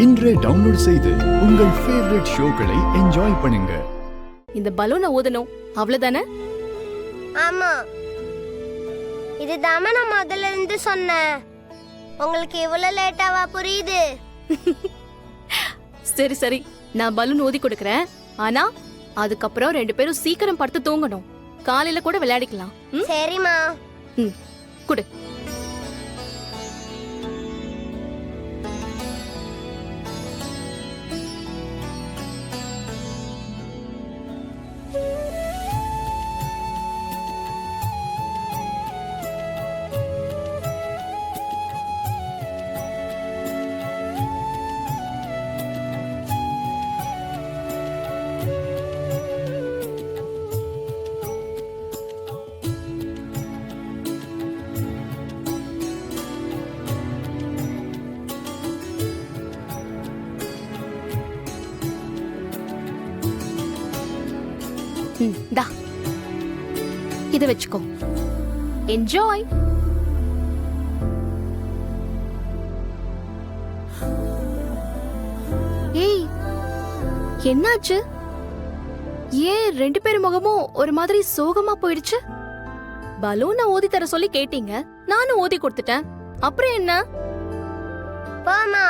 இன்றே டவுன்லோட் செய்து உங்கள் ஃபேவரட் ஷோக்களை என்ஜாய் பண்ணுங்க. இந்த பலூனை ஊதணும் அவ்வளவுதானே? ஆமா, இதுதாம நான் முதல்ல இருந்து சொன்னேன். உங்களுக்கு இவ்வளவு லேட்டாவா புரியுது? சரி சரி, நான் பலூன் ஊதி கொடுக்கறேன். ஆனா அதுக்கப்புறம் 2 பேரும் சீக்கிரம் படுத்து தூங்கணும். காலையில கூட விளையாடிக்கலாம். சரிம்மா. குடு. டா, இத வச்சுக்கோ. என்ஜாய். ஏய், என்னாச்சு? ஏன் 2 பேர் முகமும் ஒரு மாதிரி சோகமா போயிடுச்சு? பலூனை ஊதி தர சொல்லி கேட்டீங்க, நானும் ஊதி கொடுத்துட்டேன். அப்புறம் என்ன? போமா,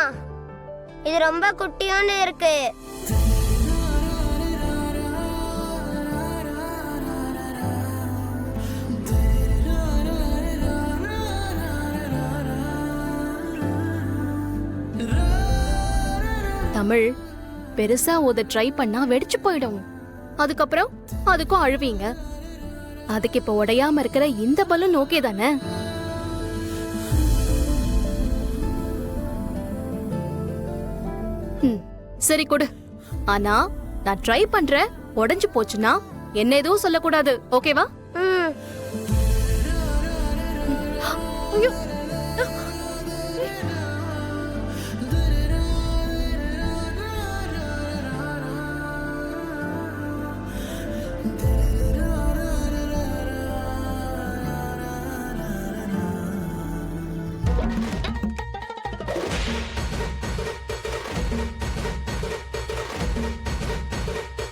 இது ரொம்ப குட்டியோன்னு இருக்கு. தமிழ், பெருசா ஊத ட்ரை பண்ணா வெடிச்சு போயிடும். அதுக்கப்புறம் அதுக்கும் அழுவீங்க. அதுக்கு இப்ப உடையாம இருக்கிற இந்த பலூன் ஓகே தானே? சரி கொடு. ஆனா நான் ட்ரை பண்றேன், உடைஞ்சு போச்சுன்னா என்ன எதுவும் சொல்லக்கூடாது, ஓகேவா? ஐயோ,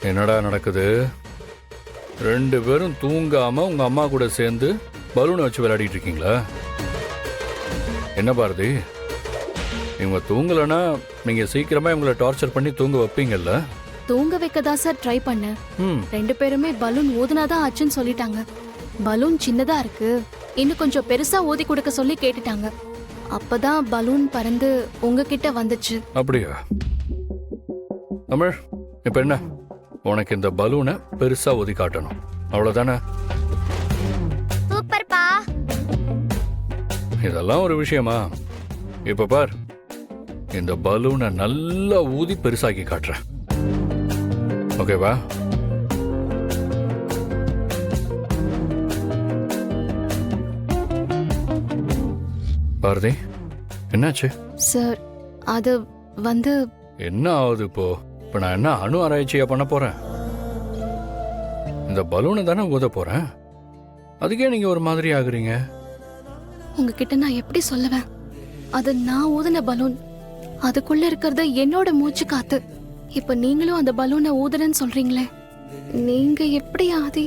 என்னடா நடக்குது? 2 பேரும் தூங்காம உங்க அம்மா கூட சேர்ந்து பலூனை வச்சு விளையாடிட்டு இருக்கீங்களா? என்ன பாரதி, இவங்க தூங்கலன்னா நீங்க சீக்கிரமா இவங்களை டார்ச்சர் பண்ணி தூங்க வைப்பீங்கல்ல? தூங்க வைக்கதா சார் ட்ரை பண்ணேன். 2 பேருமே பலூன் ஊதுனாதான் ஆச்சுன்னு சொல்லிட்டாங்க. பலூன் சின்னதா இருக்கு, இன்னும் கொஞ்சம் பெருசா ஊதி கொடுக்க சொல்லி கேட்டுட்டாங்க. அப்பதான் பலூன் பறந்து உங்ககிட்ட வந்துச்சு. அப்படியா? தமிழ், இப்ப என்ன, உனக்கு இந்த பலூனை பெருசா ஊதி காட்டணும், அவ்வளவுதானே? சூப்பர்ப்பா. இதெல்லாம் ஒரு விஷயமா? இப்ப பார், இந்த பலூனை நல்லா ஊதி பெருசாக்கி காட்டுறேன், ஓகேவா? பாரதி, என்னாச்சு? சார், அது வந்து என்ன ஆகுது இப்போ? இப்ப நான் என்ன அணு ஆராய்ச்சியா பண்ண போறேன்? இந்த பலூனை தானே ஊத போறேன், அதுக்கே நீங்க ஒரு மாதிரி ஆகுறீங்க. உங்ககிட்ட நான் எப்படி சொல்லுவேன்? அது நான் ஊதின பலூன், அதுக்குள்ள இருக்கிறது என்னோட மூச்சு காத்து. இப்ப நீங்களும் அந்த பலூனை ஊதுறேன்னு சொல்றீங்களே, நீங்க எப்படி அதை